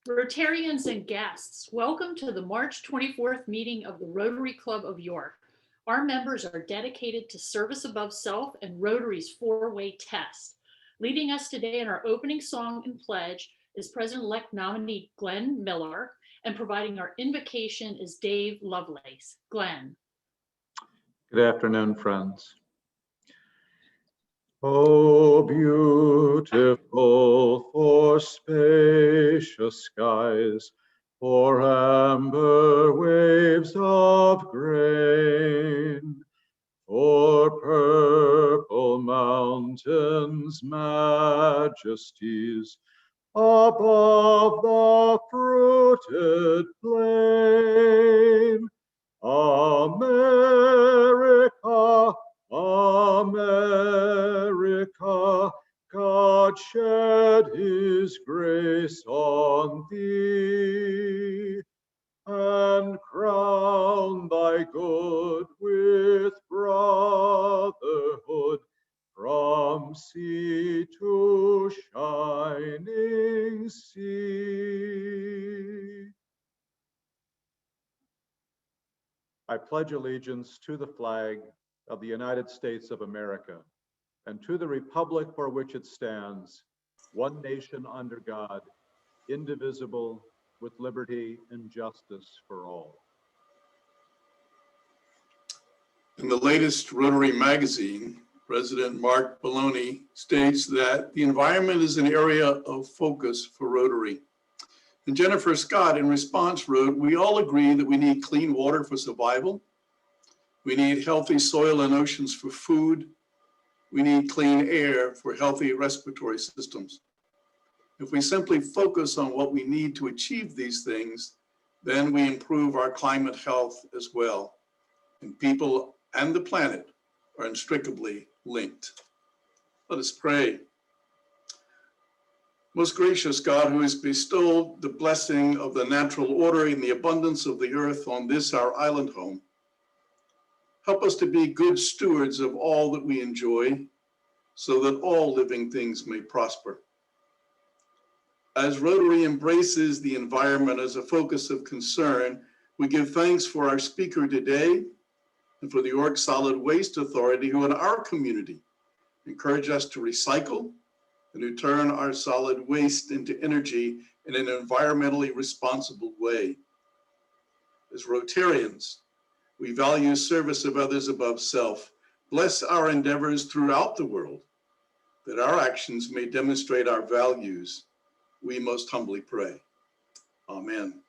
Rotarians and guests, welcome to the March 24th meeting of the Rotary Club of York. Our members are dedicated to service above self and Rotary's four-way test. Leading us today in our opening song and pledge is President-elect nominee Glenn Miller, and providing our invocation is Dave Lovelace. Glenn. Good afternoon, friends. Oh, beautiful for spacious skies, for amber waves of grain, for purple mountains' majesties, above the fruited plain. America, America, God shed his grace on thee, and crown thy good with brotherhood, from sea to shining sea. I pledge allegiance to the flag of the United States of America and to the republic for which it stands, one nation under God, indivisible, with liberty and justice for all. In the latest Rotary magazine, President Mark Baloney states that the environment is an area of focus for Rotary. And Jennifer Scott, in response, wrote, "We all agree that we need clean water for survival. We need healthy soil and oceans for food. We need clean air for healthy respiratory systems. If we simply focus on what we need to achieve these things, then we improve our climate health as well. And people and the planet are inextricably linked." Let us pray. Most gracious God, who has bestowed the blessing of the natural order and the abundance of the earth on this our island home, help us to be good stewards of all that we enjoy, so that all living things may prosper. As Rotary embraces the environment as a focus of concern, we give thanks for our speaker today and for the York Solid Waste Authority, who in our community encourage us to recycle and to turn our solid waste into energy in an environmentally responsible way. As Rotarians, we value service of others above self. Bless our endeavors throughout the world, that our actions may demonstrate our values. We most humbly pray. Amen.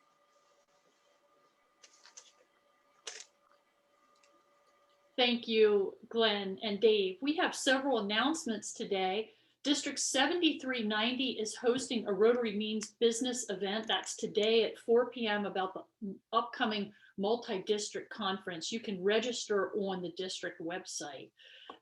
Thank you, Glenn and Dave. We have several announcements today. District 7390 is hosting a Rotary Means Business event. That's today at 4 p.m. about the upcoming multi-district conference. You can register on the district website.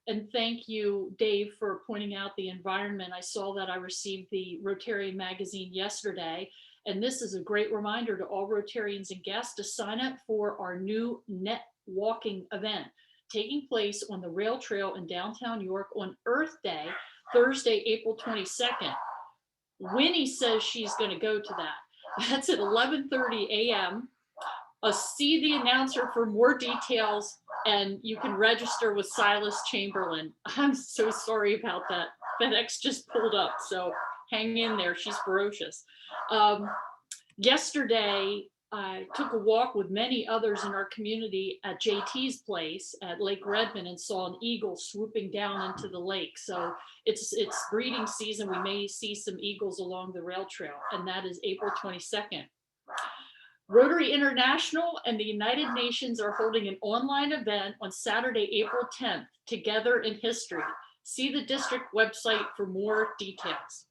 And thank you, Dave, for pointing out the environment. I saw that I received the Rotarian magazine yesterday, and this is a great reminder to all Rotarians and guests to sign up for our new net walking event taking place on the rail trail in downtown York on Earth Day, Thursday, April 22nd. Winnie says she's going to go to that. That's at 11:30 a.m. See the announcer for more details, and you can register with Silas Chamberlain. I'm so sorry about that. FedEx just pulled up, so hang in there. She's ferocious. Yesterday, I took a walk with many others in our community at JT's place at Lake Redmond and saw an eagle swooping down into the lake. So it's breeding season. We may see some eagles along the rail trail, and that is April 22nd. Rotary International and the United Nations are holding an online event on Saturday, April 10th, Together in History. See the district website for more details.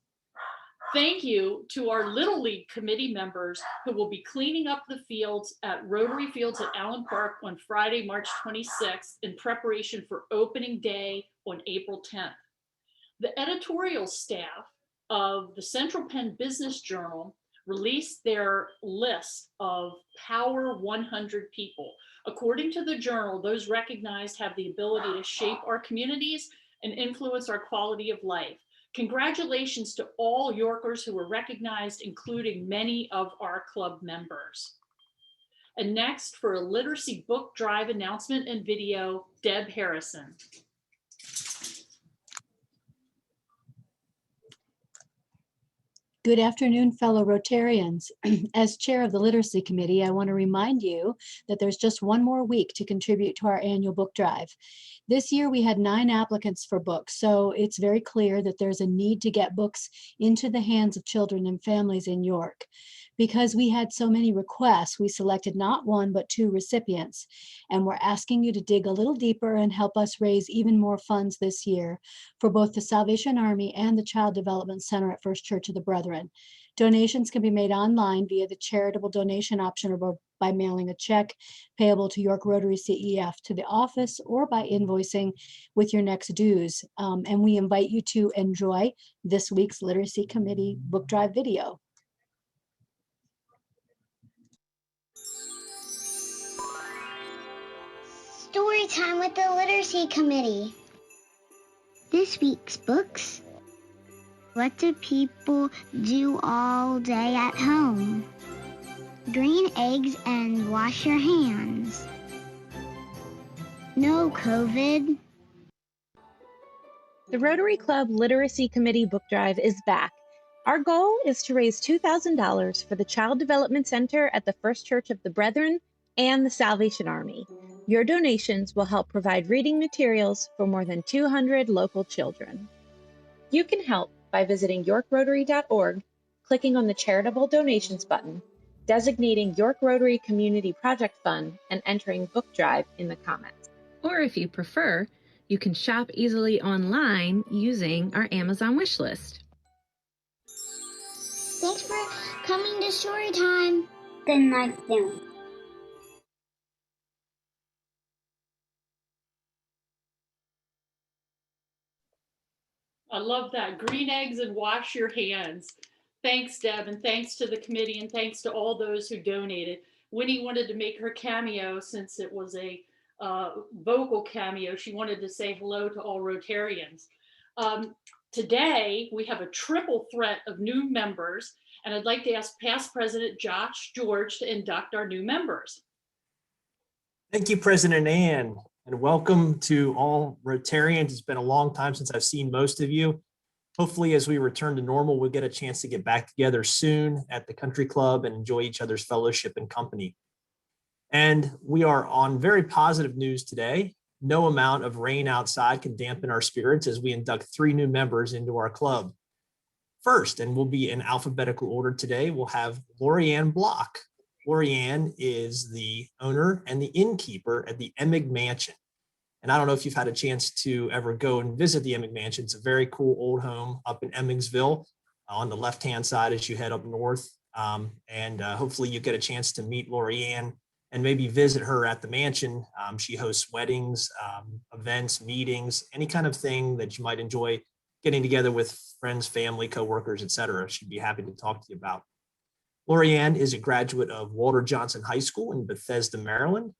Thank you to our Little League committee members who will be cleaning up the fields at Rotary Fields at Allen Park on Friday, March 26th in preparation for opening day on April 10th. The editorial staff of the Central Penn Business Journal released their list of Power 100 people. According to the journal, those recognized have the ability to shape our communities and influence our quality of life. Congratulations to all Yorkers who were recognized, including many of our club members. And next, for a literacy book drive announcement and video, Deb Harrison. Good afternoon, fellow Rotarians. As chair of the Literacy Committee, I want to remind you that there's just one more week to contribute to our annual book drive. This year, we had 9 applicants for books, so it's very clear that there's a need to get books into the hands of children and families in York. Because we had so many requests, we selected not 1, but 2 recipients, and we're asking you to dig a little deeper and help us raise even more funds this year for both the Salvation Army and the Child Development Center at First Church of the Brethren. Donations can be made online via the charitable donation option or by mailing a check payable to York Rotary CEF to the office or by invoicing with your next dues. And we invite you to enjoy this week's Literacy Committee book drive video. Story time with the Literacy Committee. This week's books. What do people do all day at home? Green eggs and wash your hands. No COVID. The Rotary Club Literacy Committee Book Drive is back. Our goal is to raise $2,000 for the Child Development Center at the First Church of the Brethren and the Salvation Army. Your donations will help provide reading materials for more than 200 local children. You can help by visiting yorkrotary.org, clicking on the Charitable Donations button, designating York Rotary Community Project Fund, and entering Book Drive in the comments. Or if you prefer, you can shop easily online using our Amazon wish list. Thanks for coming to story time. Good night, then. I love that. Green eggs and wash your hands. Thanks, Deb, and thanks to the committee, and thanks to all those who donated. Winnie wanted to make her cameo since it was a vocal cameo. She wanted to say hello to all Rotarians. Today, we have a triple threat of new members, and I'd like to ask past President Josh George to induct our new members. Thank you, President Ann, and welcome to all Rotarians. It's been a long time since I've seen most of you. Hopefully, as we return to normal, we'll get a chance to get back together soon at the country club and enjoy each other's fellowship and company. And we are on very positive news today. No amount of rain outside can dampen our spirits as we induct 3 new members into our club. First, and we'll be in alphabetical order today, we'll have Lorianne Block. Lorianne is the owner and the innkeeper at the Ncaa Mansion. And I don't know if you've had a chance to ever go and visit the Ncaa Mansion. It's a very cool old home up in Emmetsville on the left-hand side as you head up north. Hopefully you get a chance to meet Lorianne and maybe visit her at the mansion. She hosts weddings, events, meetings, any kind of thing that you might enjoy getting together with friends, family, coworkers, etc. She'd be happy to talk to you about. Lorianne is a graduate of Walter Johnson High School in Bethesda, Maryland.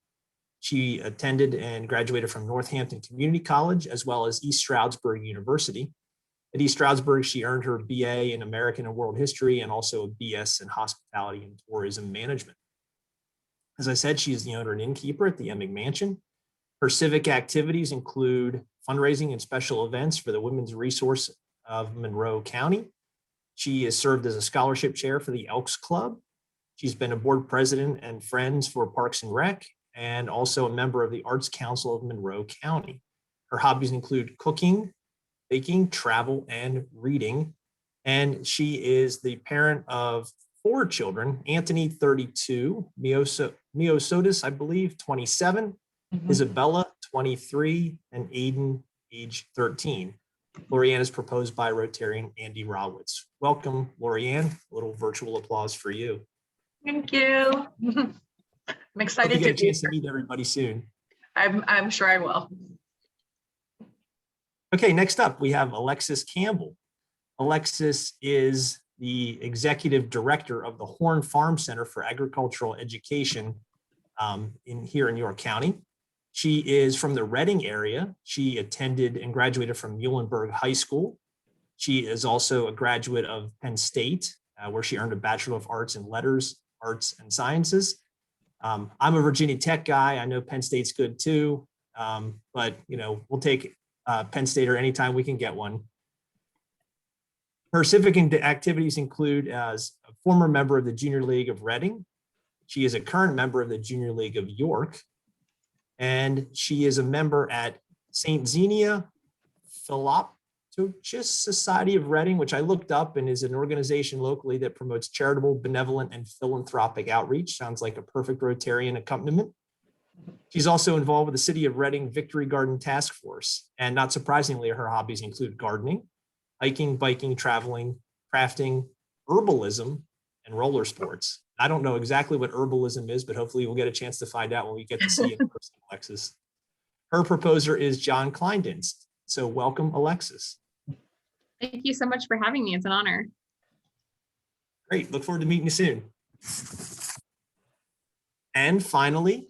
She attended and graduated from Northampton Community College, as well as East Stroudsburg University. At East Stroudsburg, she earned her BA in American and World History and also a BS in Hospitality and Tourism Management. As I said, she is the owner and innkeeper at the Ncaa Mansion. Her civic activities include fundraising and special events for the Women's Resource of Monroe County. She has served as a scholarship chair for the Elks Club. She's been a board president and Friends for Parks and Rec, and also a member of the Arts Council of Monroe County. Her hobbies include cooking, baking, travel, and reading. And she is the parent of 4 children: Anthony, 32, Miosotis, I believe, 27, Isabella, 23, and Aiden, age 13. Lorianne is proposed by Rotarian Andy Rawitz. Welcome, Lorianne. A little virtual applause for you. Thank you. I'm excited Hope you get to a chance to meet everybody soon. I'm sure I will. Okay, next up, we have Alexis Campbell. Alexis is the executive director of the Horn Farm Center for Agricultural Education here in York County. She is from the Reading area. She attended and graduated from Muhlenberg High School. She is also a graduate of Penn State, where she earned a Bachelor of Arts in Letters, Arts and Sciences. I'm a Virginia Tech guy. I know Penn State's good too, but we'll take Penn State or anytime we can get one. Her civic activities include as a former member of the Junior League of Reading. She is a current member of the Junior League of York, and she is a member at St. Xenia Philoptochus Society of Reading, which I looked up and is an organization locally that promotes charitable, benevolent, and philanthropic outreach. Sounds like a perfect Rotarian accompaniment. She's also involved with the City of Reading Victory Garden Task Force. And not surprisingly, her hobbies include gardening, hiking, biking, traveling, crafting, herbalism, and roller sports. I don't know exactly what herbalism is, but hopefully we'll get a chance to find out when we get to see you in person, Alexis. Her proposer is John Kleindinst. So welcome, Alexis. Thank you so much for having me. It's an honor. Great. Look forward to meeting you soon. And finally,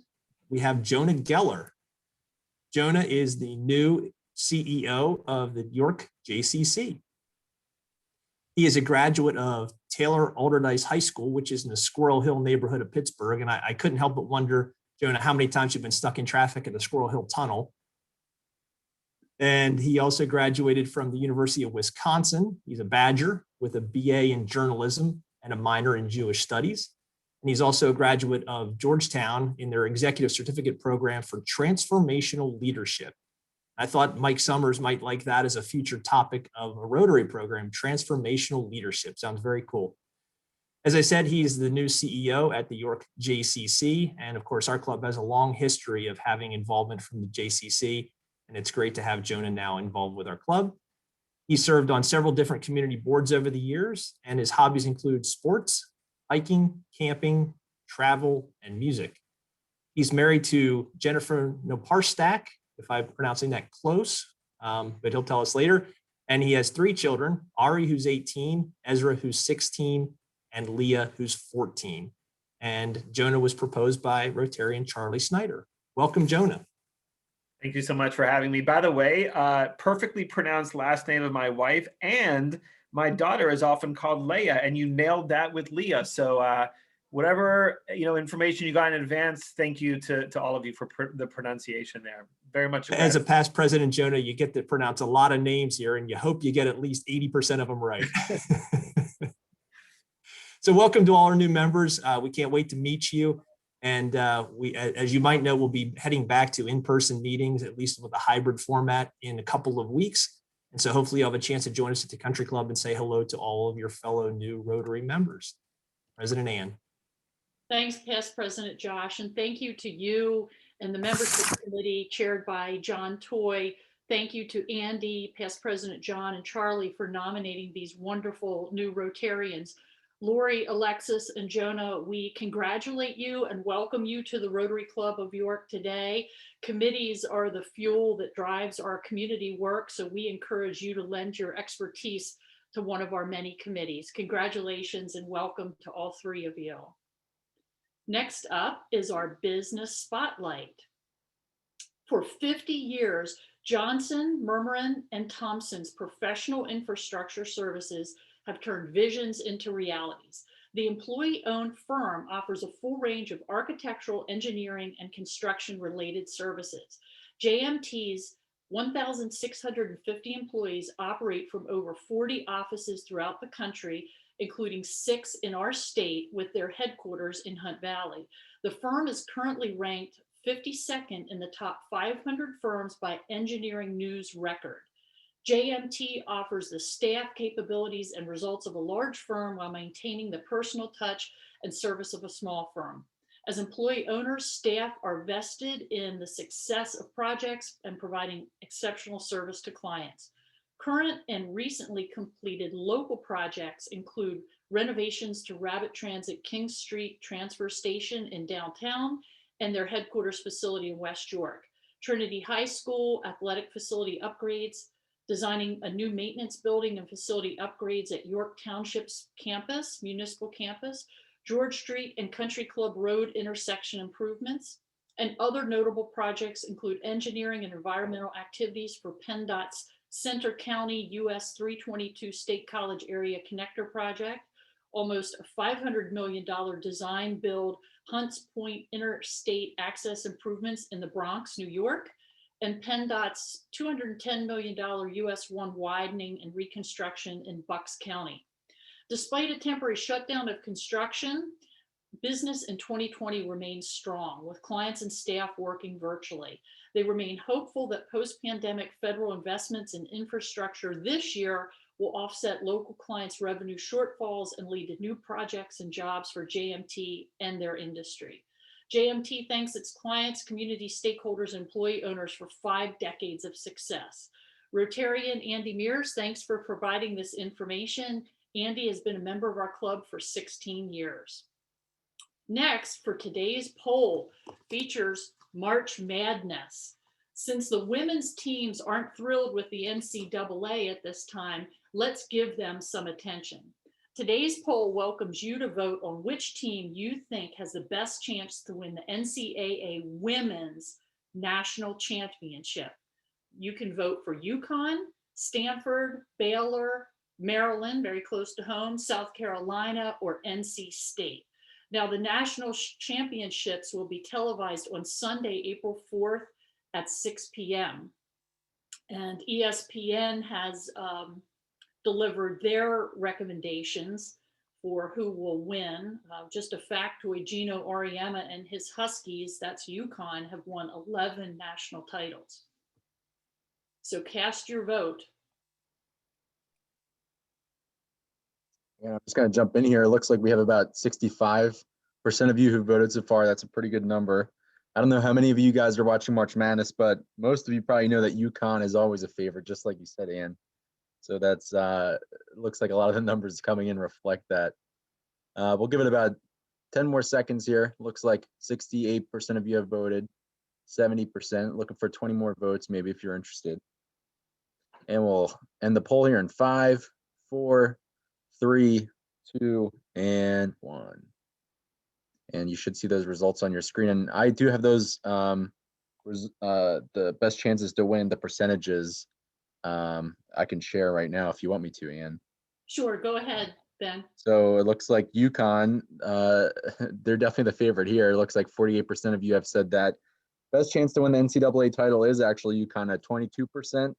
we have Jonah Geller. Jonah is the new CEO of the York JCC. He is a graduate of Taylor Alderdice High School, which is in the Squirrel Hill neighborhood of Pittsburgh. And I couldn't help but wonder, Jonah, how many times you've been stuck in traffic at the Squirrel Hill Tunnel. And he also graduated from the University of Wisconsin. He's a Badger with a BA in journalism and a minor in Jewish studies. And he's also a graduate of Georgetown in their executive certificate program for transformational leadership. I thought Mike Summers might like that as a future topic of a Rotary program, transformational leadership. Sounds very cool. As I said, he's the new CEO at the York JCC. And of course, our club has a long history of having involvement from the JCC. And it's great to have Jonah now involved with our club. He served on several different community boards over the years, and his hobbies include sports, hiking, camping, travel, and music. He's married to Jennifer Noparstak, if I'm pronouncing that close, but he'll tell us later. And he has 3 children, Ari, who's 18, Ezra, who's 16, and Leah, who's 14. And Jonah was proposed by Rotarian Charlie Snyder. Welcome, Jonah. Thank you so much for having me. By the way, perfectly pronounced last name of my wife, and my daughter is often called Leah, and you nailed that with Leah. So whatever information you got in advance, thank you to all of you for the pronunciation there. Very much. As a past president, Jonah, you get to pronounce a lot of names here, and you hope you get at least 80% of them right. So welcome to all our new members. We can't wait to meet you. And we, as you might know, we'll be heading back to in-person meetings, at least with a hybrid format, in a couple of weeks. And so hopefully you'll have a chance to join us at the country club and say hello to all of your fellow new Rotary members. President Ann. Thanks, past President Josh, and thank you to you and the members of the committee chaired by John Toy. Thank you to Andy, past President John, and Charlie for nominating these wonderful new Rotarians. Lori, Alexis, and Jonah, we congratulate you and welcome you to the Rotary Club of York today. Committees are the fuel that drives our community work, so we encourage you to lend your expertise to one of our many committees. Congratulations and welcome to all 3 of you. Next up is our business spotlight. For 50 years, Johnson, Murmurin, and Thompson's professional infrastructure services have turned visions into realities. The employee-owned firm offers a full range of architectural, engineering, and construction-related services. JMT's 1,650 employees operate from over 40 offices throughout the country, including 6 in our state with their headquarters in Hunt Valley. The firm is currently ranked 52nd in the top 500 firms by Engineering News Record. JMT offers the staff capabilities and results of a large firm while maintaining the personal touch and service of a small firm. As employee owners, staff are vested in the success of projects and providing exceptional service to clients. Current and recently completed local projects include renovations to Rabbit Transit King Street Transfer Station in downtown and their headquarters facility in West York, Trinity High School athletic facility upgrades, designing a new maintenance building and facility upgrades at York Township's campus, municipal campus, George Street and Country Club Road intersection improvements, and other notable projects include engineering and environmental activities for PennDOT's Center County US 322 State College Area Connector Project, almost a $500 million design build Hunts Point Interstate Access Improvements in the Bronx, New York, and PennDOT's $210 million US 1 widening and reconstruction in Bucks County. Despite a temporary shutdown of construction, business in 2020 remains strong, with clients and staff working virtually. They remain hopeful that post-pandemic federal investments in infrastructure this year will offset local clients' revenue shortfalls and lead to new projects and jobs for JMT and their industry. JMT thanks its clients, community stakeholders, and employee owners for 5 decades of success. Rotarian Andy Mears, thanks for providing this information. Andy has been a member of our club for 16 years. Next, for today's poll, features March Madness. Since the women's teams aren't thrilled with the NCAA at this time, let's give them some attention. Today's poll welcomes you to vote on which team you think has the best chance to win the NCAA Women's National Championship. You can vote for UConn, Stanford, Baylor, Maryland, very close to home, South Carolina, or NC State. Now, the national championships will be televised on Sunday, April 4th at 6 p.m. And ESPN has delivered their recommendations for who will win. Just a factoid, Gino Auriemma and his Huskies, that's UConn, have won 11 national titles. So cast your vote. Yeah, I'm just going to jump in here. It looks like we have about 65% of you who voted so far. That's a pretty good number. I don't know how many of you guys are watching March Madness, but most of you probably know that UConn is always a favorite, just like you said, Ann. So that's looks like a lot of the numbers coming in reflect that. We'll give it about 10 more seconds here. Looks like 68% of you have voted, 70%. Looking for 20 more votes, maybe, if you're interested. And we'll end the poll here in 5, 4, 3, 2, and 1. And you should see those results on your screen. And I do have those, the best chances to win, the percentages I can share right now if you want me to, Ann. Sure, go ahead, Ben. So it looks like UConn, they're definitely the favorite here. It looks like 48% of you have said that. Best chance to win the NCAA title is actually UConn at 22%.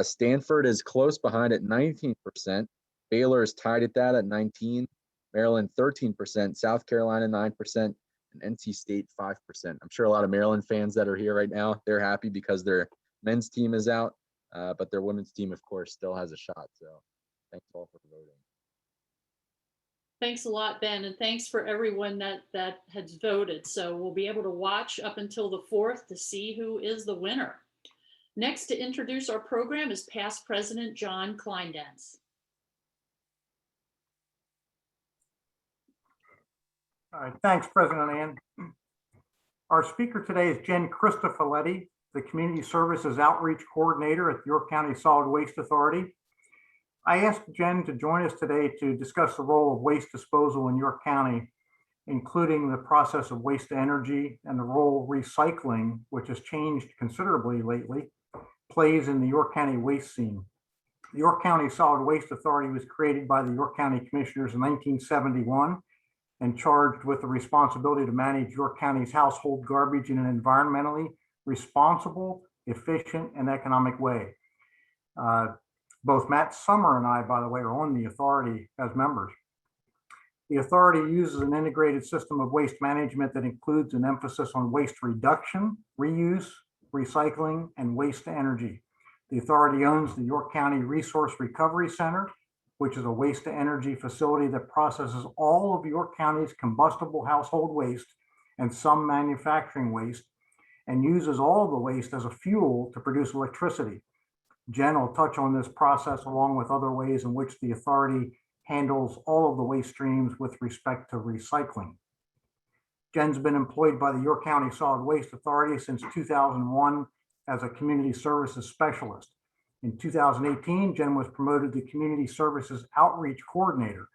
Stanford is close behind at 19%. Baylor is tied at that at 19%. Maryland 13%, South Carolina 9%, and NC State 5%. I'm sure a lot of Maryland fans that are here right now, they're happy because their men's team is out, but their women's team, of course, still has a shot. So thanks all for voting. Thanks a lot, Ben, and thanks for everyone that has voted. So we'll be able to watch up until the 4th to see who is the winner. Next to introduce our program is past President John Kleindenz. All right, thanks, President Ann. Our speaker today is Jen Cristofoletti, the Community Services Outreach Coordinator at the York County Solid Waste Authority. I asked Jen to join us today to discuss the role of waste disposal in York County, including the process of waste to energy and the role recycling, which has changed considerably lately, plays in the York County waste scene. The York County Solid Waste Authority was created by the York County Commissioners in 1971 and charged with the responsibility to manage York County's household garbage in an environmentally responsible, efficient, and economic way. Both Matt Summer and I, by the way, are on the authority as members. The authority uses an integrated system of waste management that includes an emphasis on waste reduction, reuse, recycling, and waste to energy. The authority owns the York County Resource Recovery Center, which is a waste to energy facility that processes all of York County's combustible household waste and some manufacturing waste, and uses all of the waste as a fuel to produce electricity. Jen will touch on this process along with other ways in which the authority handles all of the waste streams with respect to recycling. Jen's been employed by the York County Solid Waste Authority since 2001 as a community services specialist. In 2018, Jen was promoted to Community Services Outreach Coordinator.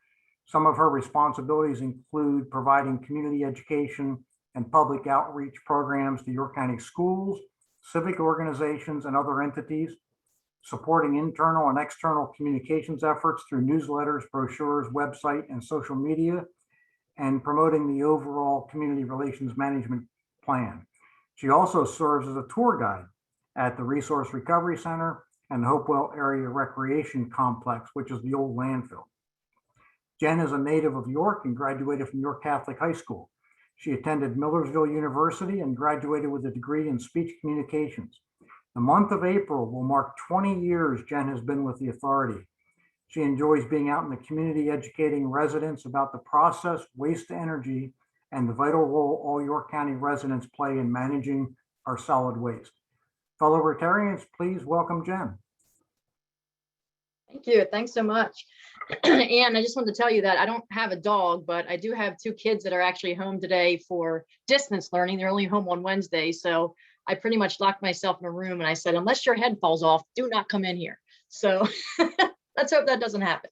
Some of her responsibilities include providing community education and public outreach programs to York County schools, civic organizations, and other entities, supporting internal and external communications efforts through newsletters, brochures, website, and social media, and promoting the overall community relations management plan. She also serves as a tour guide at the Resource Recovery Center and Hopewell Area Recreation Complex, which is the old landfill. Jen is a native of York and graduated from York Catholic High School. She attended Millersville University and graduated with a degree in speech communications. The month of April will mark 20 years Jen has been with the authority. She enjoys being out in the community educating residents about the process, waste to energy, and the vital role all York County residents play in managing our solid waste. Fellow Rotarians, please welcome Jen. Thank you. Thanks so much. And I just wanted to tell you that I don't have a dog, but I do have 2 kids that are actually home today for distance learning. They're only home on Wednesday. So I pretty much locked myself in a room and I said, unless your head falls off, do not come in here. So let's hope that doesn't happen.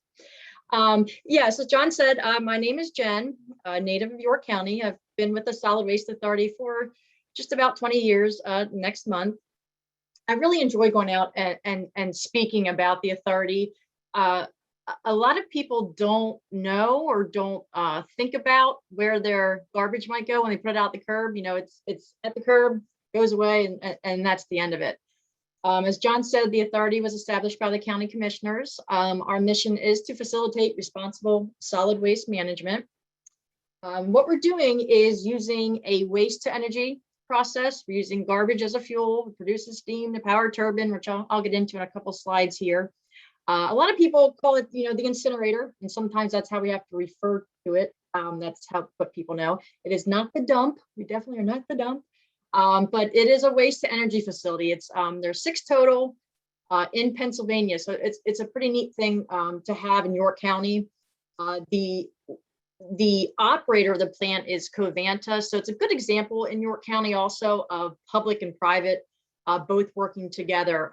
Yeah, so John said, my name is Jen, native of York County. I've been with the Solid Waste Authority for just about 20 years next month. I really enjoy going out and speaking about the authority. A lot of people don't know or don't think about where their garbage might go when they put it out the curb. You know, it's at the curb, goes away, and that's the end of it. As John said, the authority was established by the county commissioners. Our mission is to facilitate responsible solid waste management. What we're doing is using a waste to energy process. We're using garbage as a fuel. It produces steam to power turbine, which I'll get into in a couple slides here. A lot of people call it, you know, the incinerator, and sometimes that's how we have to refer to it. That's what people know. It is not the dump. We definitely are not the dump. But it is a waste to energy facility. It's there's 6 total in Pennsylvania, so it's a pretty neat thing to have in York County. The operator of the plant is Covanta, so it's a good example in York County also of public and private both working together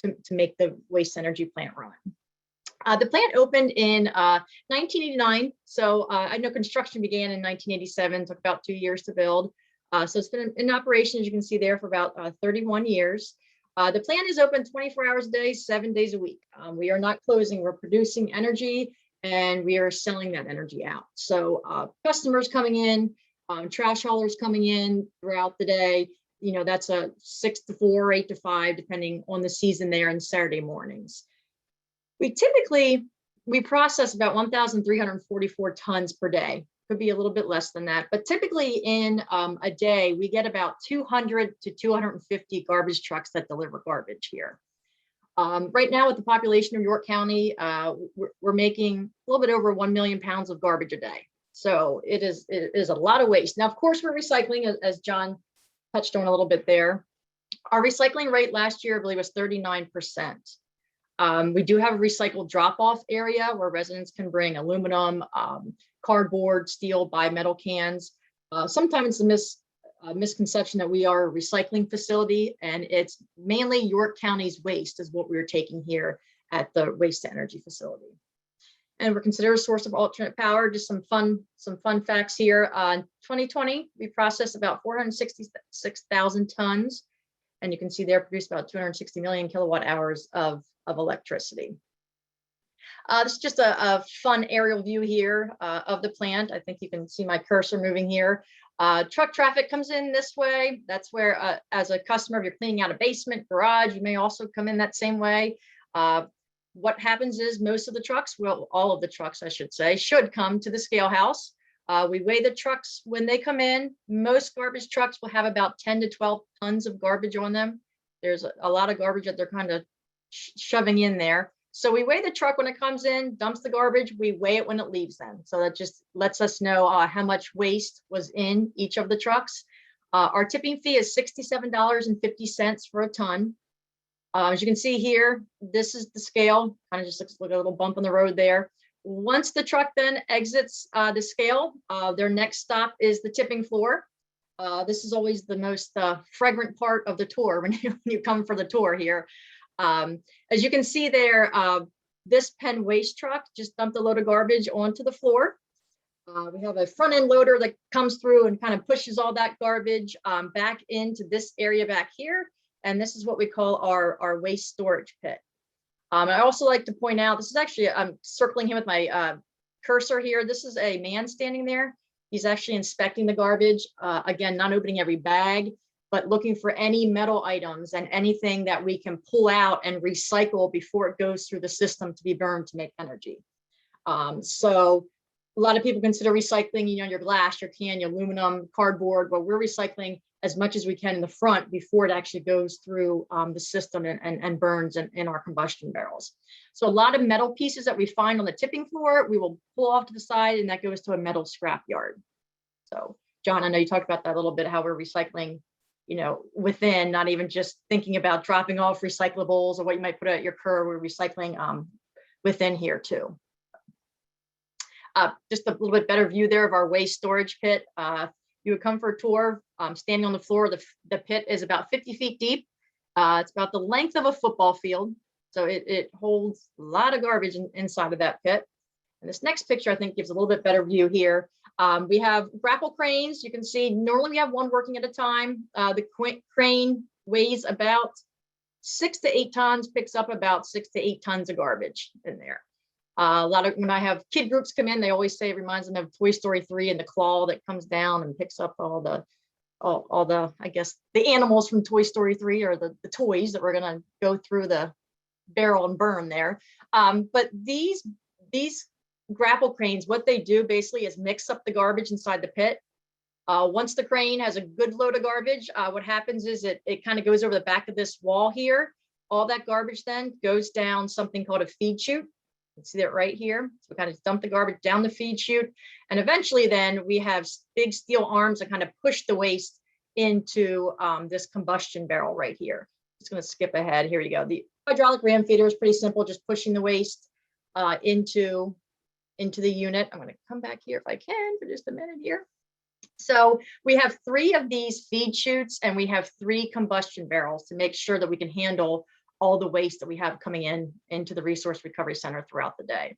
to make the waste energy plant run. The plant opened in 1989, so I know construction began in 1987, took about 2 years to build. So it's been in operation, as you can see there, for about 31 years. The plant is open 24 hours a day, 7 days a week. We are not closing, we're producing energy and we are selling that energy out. So customers coming in, trash haulers coming in throughout the day, you know, that's a 6 to 4, 8 to 5, depending on the season there, and Saturday mornings. We process about 1,344 tons per day. Could be a little bit less than that, but typically in a day, we get about 200 to 250 garbage trucks that deliver garbage here. Right now, with the population of York County, we're making a little bit over 1 million pounds of garbage a day. So it is a lot of waste. Now, of course, we're recycling, as John touched on a little bit there. Our recycling rate last year, I believe, was 39%. We do have a recycled drop-off area where residents can bring aluminum, cardboard, steel, bimetal cans. Sometimes it's a misconception that we are a recycling facility, and it's mainly York County's waste is what we're taking here at the waste to energy facility. And we're considered a source of alternate power. Just some fun facts here. In 2020, we processed about 466,000 tons, and you can see there produced about 260 million kilowatt hours of electricity. This is just a fun aerial view here of the plant. I think you can see my cursor moving here. Truck traffic comes in this way. That's where, as a customer, if you're cleaning out a basement, garage, you may also come in that same way. What happens is most of the trucks, well, all of the trucks, I should say, should come to the scale house. We weigh the trucks when they come in. Most garbage trucks will have about 10 to 12 tons of garbage on them. There's a lot of garbage that they're kind of shoving in there. So we weigh the truck when it comes in, dumps the garbage, we weigh it when it leaves them. So that just lets us know how much waste was in each of the trucks. Our tipping fee is $67.50 for a ton. As you can see here, this is the scale, kind of just looks like a little bump in the road there. Once the truck then exits the scale, their next stop is the tipping floor. This is always the most fragrant part of the tour when you come for the tour here. As you can see there, this Penn waste truck just dumped a load of garbage onto the floor. We have a front end loader that comes through and kind of pushes all that garbage back into this area back here. And this is what we call our waste storage pit. I also like to point out, this is actually, I'm circling him with my cursor here. This is a man standing there. He's actually inspecting the garbage. Again, not opening every bag, but looking for any metal items and anything that we can pull out and recycle before it goes through the system to be burned to make energy. So a lot of people consider recycling, you know, your glass, your can, your aluminum, cardboard, but we're recycling as much as we can in the front before it actually goes through the system and burns in our combustion barrels. So a lot of metal pieces that we find on the tipping floor, we will pull off to the side, and that goes to a metal scrap yard. So John, I know you talked about that a little bit, how we're recycling, you know, within, not even just thinking about dropping off recyclables or what you might put at your curb, we're recycling within here too. Just a little bit better view there of our waste storage pit. You would come for a tour, standing on the floor. The pit is about 50 feet deep. It's about the length of a football field. So it holds a lot of garbage inside of that pit. And this next picture, I think, gives a little bit better view here. We have grapple cranes. You can see normally we have one working at a time. The crane weighs about 6 to 8 tons, picks up about 6 to 8 tons of garbage in there. A lot of, when I have kid groups come in, they always say it reminds them of Toy Story 3 and the claw that comes down and picks up all the, I guess, the animals from Toy Story 3, or the toys that we're going to go through the barrel and burn there. But these grapple cranes, what they do basically is mix up the garbage inside the pit. Once the crane has a good load of garbage, what happens is it kind of goes over the back of this wall here. All that garbage then goes down something called a feed chute. You can see that right here. So we kind of dump the garbage down the feed chute. And eventually then we have big steel arms that kind of push the waste into this combustion barrel right here. Just going to skip ahead. Here you go. The hydraulic ram feeder is pretty simple, just pushing the waste into the unit. I'm going to come back here if I can for just a minute here. So we have 3 of these feed chutes, and we have 3 combustion barrels to make sure that we can handle all the waste that we have coming into the Resource Recovery Center throughout the day.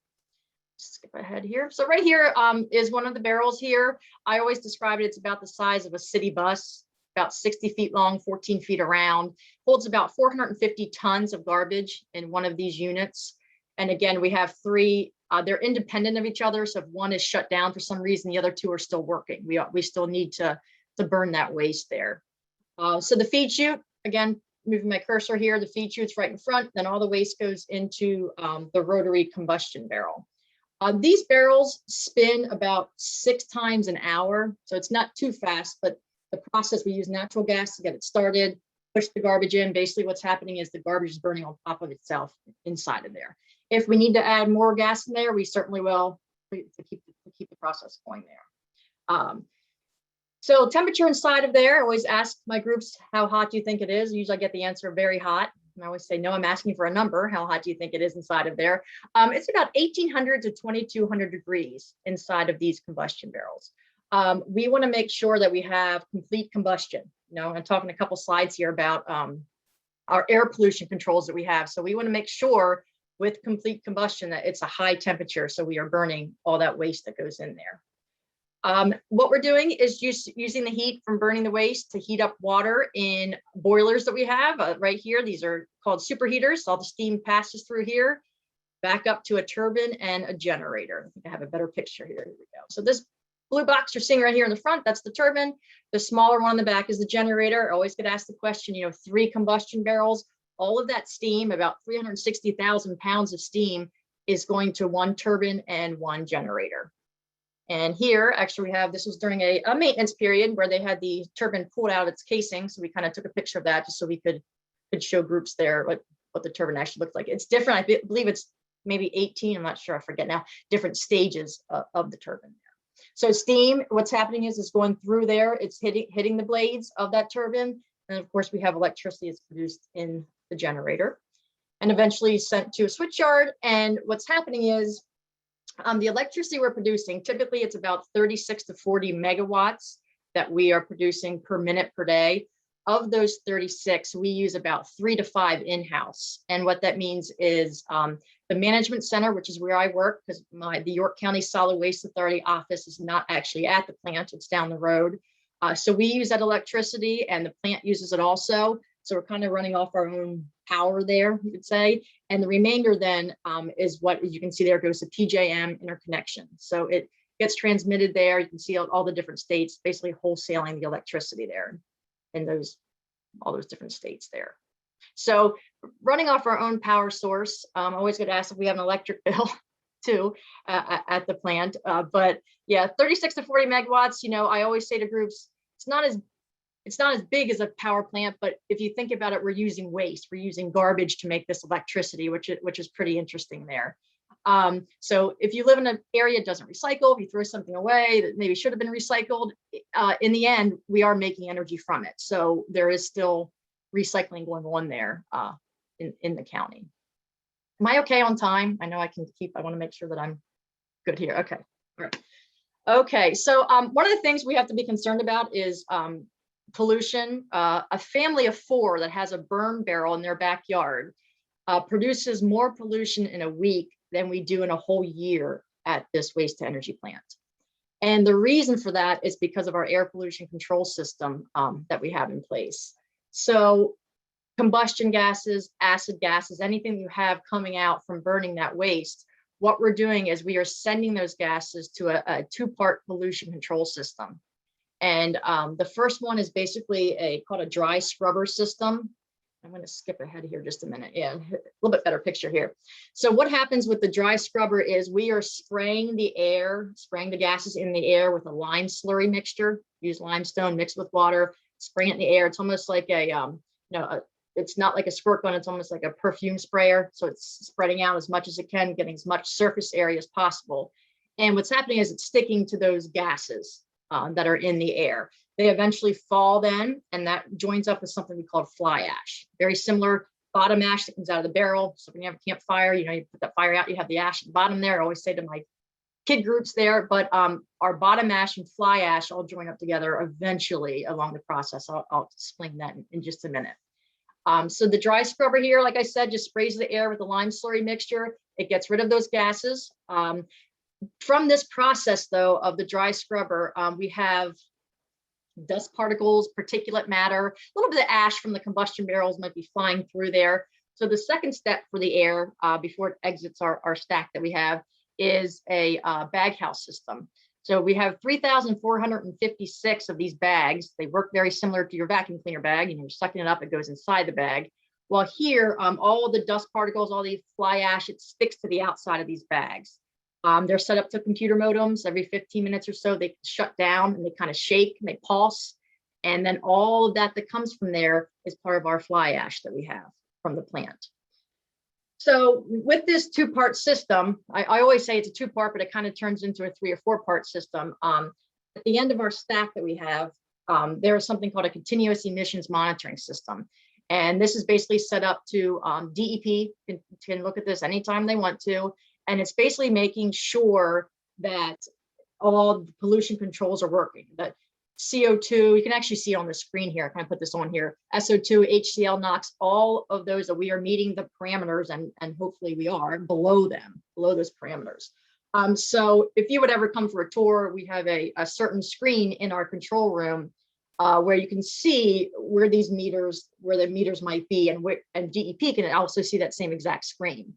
Skip ahead here. So right here is one of the barrels here. I always describe it, it's about the size of a city bus, about 60 feet long, 14 feet around, holds about 450 tons of garbage in one of these units. And again, we have 3, they're independent of each other. So if one is shut down for some reason, the other 2 are still working. We still need to burn that waste there. So the feed chute, again, moving my cursor here, the feed chute's right in front, then all the waste goes into the rotary combustion barrel. These barrels spin about 6 times an hour, so it's not too fast, but the process, we use natural gas to get it started, push the garbage in. Basically what's happening is the garbage is burning on top of itself inside of there. If we need to add more gas in there, we certainly will to keep the process going there. So temperature inside of there, I always ask my groups, how hot do you think it is? Usually I get the answer very hot. And I always say, no, I'm asking for a number. How hot do you think it is inside of there? It's about 1800 to 2200 degrees inside of these combustion barrels. We want to make sure that we have complete combustion. You know, I'm talking a couple slides here about our air pollution controls that we have. So we want to make sure with complete combustion that it's a high temperature, so we are burning all that waste that goes in there. What we're doing is using the heat from burning the waste to heat up water in boilers that we have right here. These are called superheaters. All the steam passes through here, back up to a turbine and a generator. I think I have a better picture here. Here we go. So this blue box you're seeing right here in the front, that's the turbine. The smaller one on the back is the generator. I always get asked the question, you know, 3 combustion barrels, all of that steam, about 360,000 pounds of steam, is going to 1 turbine and 1 generator. And here, actually, we have, this was during a maintenance period where they had the turbine pulled out of its casing. So we kind of took a picture of that just so we could show groups there what the turbine actually looks like. It's different. I believe it's maybe 18, I'm not sure, I forget now, different stages of the turbine there. So steam, what's happening is it's going through there. It's hitting the blades of that turbine. And of course, we have electricity that's produced in the generator and eventually sent to a switch yard. And what's happening is, the electricity we're producing, typically it's about 36 to 40 megawatts that we are producing per minute per day. Of those 36, we use about 3 to 5 in-house. And what that means is the management center, which is where I work, because the York County Solid Waste Authority office is not actually at the plant, it's down the road. So we use that electricity and the plant uses it also. So we're kind of running off our own power there, you could say. And the remainder then is what you can see there goes to PJM interconnection. So it gets transmitted there. You can see all the different states, basically wholesaling the electricity there in all those different states there. So running off our own power source, I always get asked if we have an electric bill too at the plant. But yeah, 36 to 40 megawatts, I always say to groups, it's not as big as a power plant, but if you think about it, we're using waste, we're using garbage to make this electricity, which is pretty interesting there. So if you live in an area that doesn't recycle, if you throw something away that maybe should have been recycled, in the end, we are making energy from it. So there is still recycling going on there in the county. Am I okay on time? I know I want to make sure that I'm good here. Okay, all right. Okay, so one of the things we have to be concerned about is pollution. A family of 4 that has a burn barrel in their backyard produces more pollution in a week than we do in a whole year at this waste to energy plant. And the reason for that is because of our air pollution control system that we have in place. So combustion gases, acid gases, anything you have coming out from burning that waste, what we're doing is we are sending those gases to a 2-part pollution control system. And the first one is basically called a dry scrubber system. I'm going to skip ahead here just a minute. Yeah, a little bit better picture here. So what happens with the dry scrubber is we are spraying the gases in the air with a lime slurry mixture. Use limestone mixed with water, spraying it in the air. It's almost like it's not like a squirt gun. It's almost like a perfume sprayer. So it's spreading out as much as it can, getting as much surface area as possible. And what's happening is it's sticking to those gases that are in the air. They eventually fall then, and that joins up with something we call fly ash. Very similar bottom ash that comes out of the barrel. So when you have a campfire, you put that fire out, you have the ash at the bottom there. I always say to my kid groups there, but our bottom ash and fly ash all join up together eventually along the process. I'll explain that in just a minute. So the dry scrubber here, like I said, just sprays the air with a lime slurry mixture. It gets rid of those gases. From this process, though, of the dry scrubber, we have dust particles, particulate matter, a little bit of ash from the combustion barrels might be flying through there. So the second step for the air before it exits our stack that we have is a baghouse system. So we have 3,456 of these bags. They work very similar to your vacuum cleaner bag. You're sucking it up, it goes inside the bag. While here, all of the dust particles, all the fly ash, it sticks to the outside of these bags. They're set up to computer modems. Every 15 minutes or so, they shut down and they kind of shake and they pulse. And then all of that comes from there is part of our fly ash that we have from the plant. So with this 2-part system, I always say it's a 2-part, but it kind of turns into a 3 or 4-part system. At the end of our stack that we have, there is something called a continuous emissions monitoring system. And this is basically set up to DEP can look at this anytime they want to. And it's basically making sure that all the pollution controls are working, that CO2, you can actually see on the screen here, I kind of put this on here, SO2, HCl, NOx, all of those that we are meeting the parameters and hopefully we are below those parameters. So if you would ever come for a tour, we have a certain screen in our control room where you can see where the meters might be, and DEP can also see that same exact screen.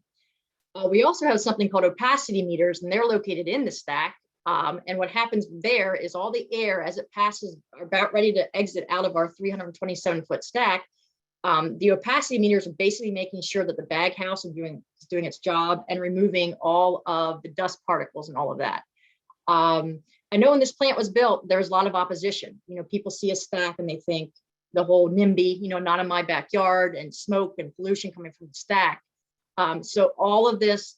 We also have something called opacity meters, and they're located in the stack. And what happens there is all the air as it passes, about ready to exit out of our 327-foot stack, the opacity meters are basically making sure that the bag house is doing its job and removing all of the dust particles and all of that. I know when this plant was built, there was a lot of opposition. People see a stack and they think the whole NIMBY, not in my backyard, and smoke and pollution coming from the stack. So all of this,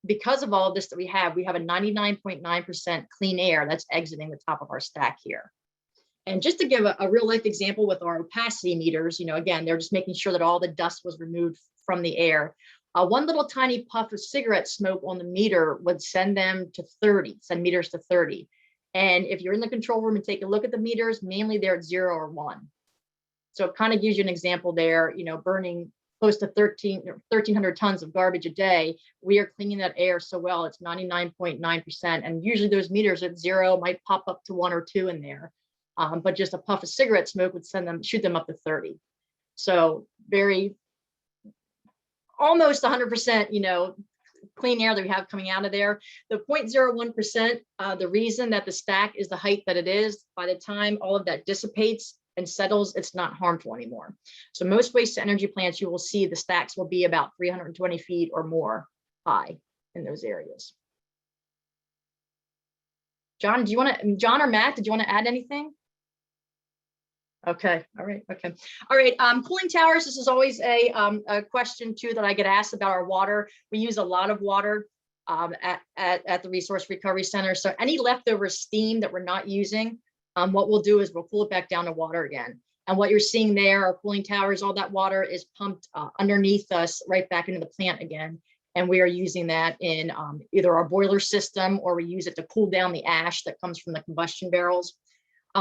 because of all of this that we have a 99.9% clean air that's exiting the top of our stack here. And just to give a real life example with our opacity meters, again, they're just making sure that all the dust was removed from the air. One little tiny puff of cigarette smoke on the meter would send meters to 30. And if you're in the control room and take a look at the meters, mainly they're at 0 or 1. So it kind of gives you an example there, burning close to 1,300 tons of garbage a day. We are cleaning that air so well, it's 99.9%. And usually those meters at 0 might pop up to 1 or 2 in there. But just a puff of cigarette smoke would shoot them up to 30. So very, almost 100%, clean air that we have coming out of there. The 0.01%, the reason that the stack is the height that it is, by the time all of that dissipates and settles, it's not harmful anymore. So most waste to energy plants, you will see the stacks will be about 320 feet or more high in those areas. John, John or Matt, did you want to add anything? Okay, all right, okay. All right, cooling towers, this is always a question too that I get asked about our water. We use a lot of water at the Resource Recovery Center. So any leftover steam that we're not using, what we'll do is we'll cool it back down to water again. And what you're seeing there are cooling towers, all that water is pumped underneath us right back into the plant again. And we are using that in either our boiler system, or we use it to cool down the ash that comes from the combustion barrels.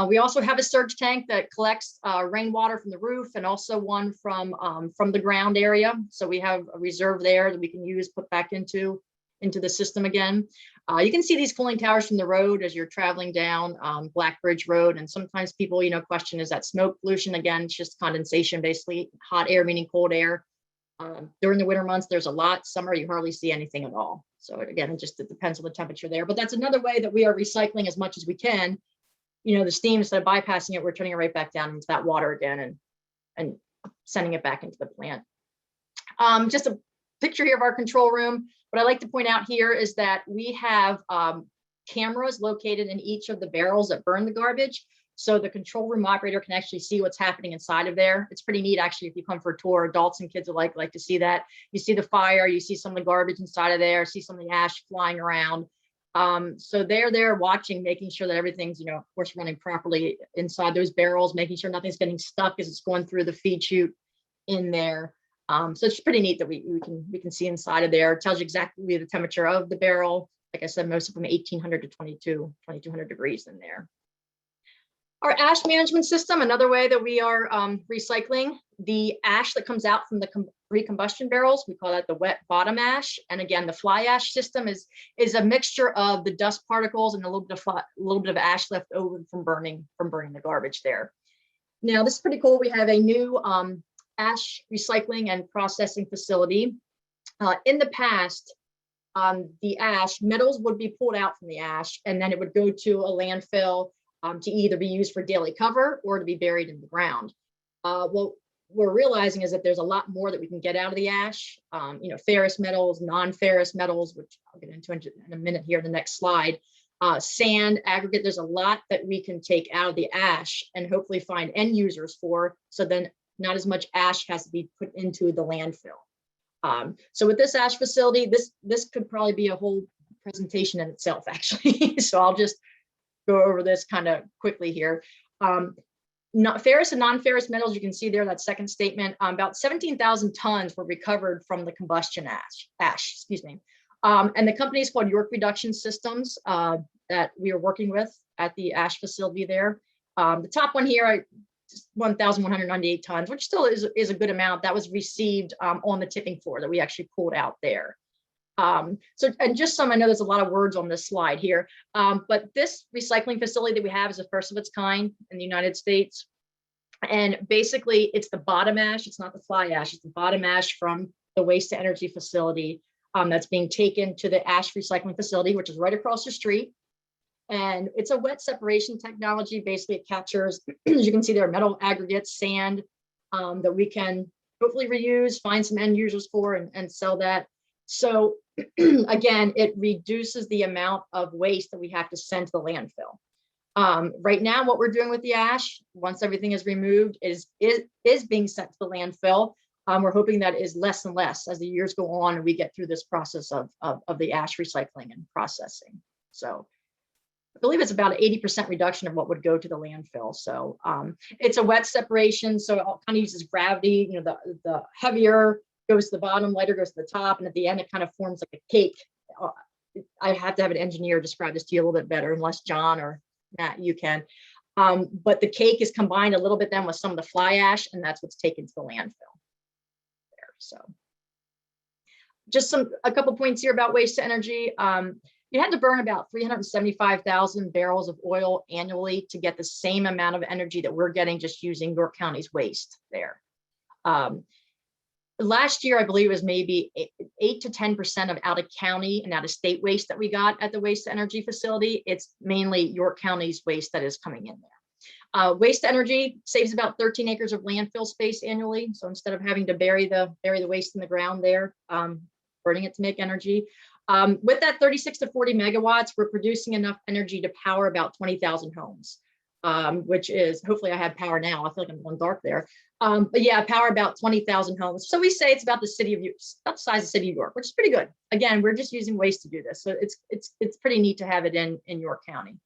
We also have a surge tank that collects rainwater from the roof, and also one from the ground area. So we have a reserve there that we can use, put back into the system again. You can see these cooling towers from the road as you're traveling down Black Bridge Road. And sometimes people, question, is that smoke pollution? Again, it's just condensation, basically. Hot air meaning cold air. During the winter months, there's a lot. Summer, you hardly see anything at all. So again, it depends on the temperature there. But that's another way that we are recycling as much as we can. The steam, instead of bypassing it, we're turning it right back down into that water again and sending it back into the plant. Just a picture here of our control room. What I like to point out here is that we have cameras located in each of the barrels that burn the garbage. So the control room operator can actually see what's happening inside of there. It's pretty neat, actually, if you come for a tour. Adults and kids alike like to see that. You see the fire, you see some of the garbage inside of there, see some of the ash flying around. So they're there watching, making sure that everything's, of course, running properly inside those barrels, making sure nothing's getting stuck as it's going through the feed chute in there. So it's pretty neat that we can see inside of there. It tells you exactly the temperature of the barrel. Like I said, most of them 1800 to 2200 degrees in there. Our ash management system, another way that we are recycling the ash that comes out from the pre-combustion barrels. We call that the wet bottom ash. And again, the fly ash system is a mixture of the dust particles and a little bit of ash left over from burning the garbage there. Now, this is pretty cool. We have a new ash recycling and processing facility. In the past, the ash, metals would be pulled out from the ash, and then it would go to a landfill to either be used for daily cover or to be buried in the ground. What we're realizing is that there's a lot more that we can get out of the ash, ferrous metals, non-ferrous metals, which I'll get into in a minute here in the next slide, sand, aggregate. There's a lot that we can take out of the ash and hopefully find end users for, so then not as much ash has to be put into the landfill. So with this ash facility, this could probably be a whole presentation in itself, actually. So I'll just go over this kind of quickly here. Ferrous and non-ferrous metals, you can see there, that second statement, about 17,000 tons were recovered from the combustion ash, excuse me. And the company is called York Reduction Systems that we are working with at the ash facility there. The top one here, 1,198 tons, which still is a good amount. That was received on the tipping floor that we actually pulled out there. So, and just some, I know there's a lot of words on this slide here, but this recycling facility that we have is the first of its kind in the United States. And basically it's the bottom ash, it's not the fly ash, it's the bottom ash from the waste to energy facility that's being taken to the ash recycling facility, which is right across the street. And it's a wet separation technology. Basically it captures, as you can see there, metal aggregates, sand that we can hopefully reuse, find some end users for and sell that. So again, it reduces the amount of waste that we have to send to the landfill. Right now, what we're doing with the ash, once everything is removed, is being sent to the landfill. We're hoping that is less and less as the years go on and we get through this process of the ash recycling and processing. So I believe it's about an 80% reduction of what would go to the landfill. So it's a wet separation, so it kind of uses gravity. The heavier goes to the bottom, lighter goes to the top, and at the end it kind of forms like a cake. I have to have an engineer describe this to you a little bit better, unless John or Matt, you can. But the cake is combined a little bit then with some of the fly ash, and that's what's taken to the landfill there. So just a couple points here about waste to energy. You had to burn about 375,000 barrels of oil annually to get the same amount of energy that we're getting just using York County's waste there. Last year, I believe it was maybe 8 to 10% of out of county and out of state waste that we got at the waste to energy facility. It's mainly York County's waste that is coming in there. Waste to energy saves about 13 acres of landfill space annually. So instead of having to bury the waste in the ground there, burning it to make energy. With that 36 to 40 megawatts, we're producing enough energy to power about 20,000 homes, which is, hopefully I have power now. I feel like I'm going dark there. But yeah, power about 20,000 homes. So we say it's about the city of York, about the size of the city of York, which is pretty good. Again, we're just using waste to do this. So it's pretty neat to have it in York County.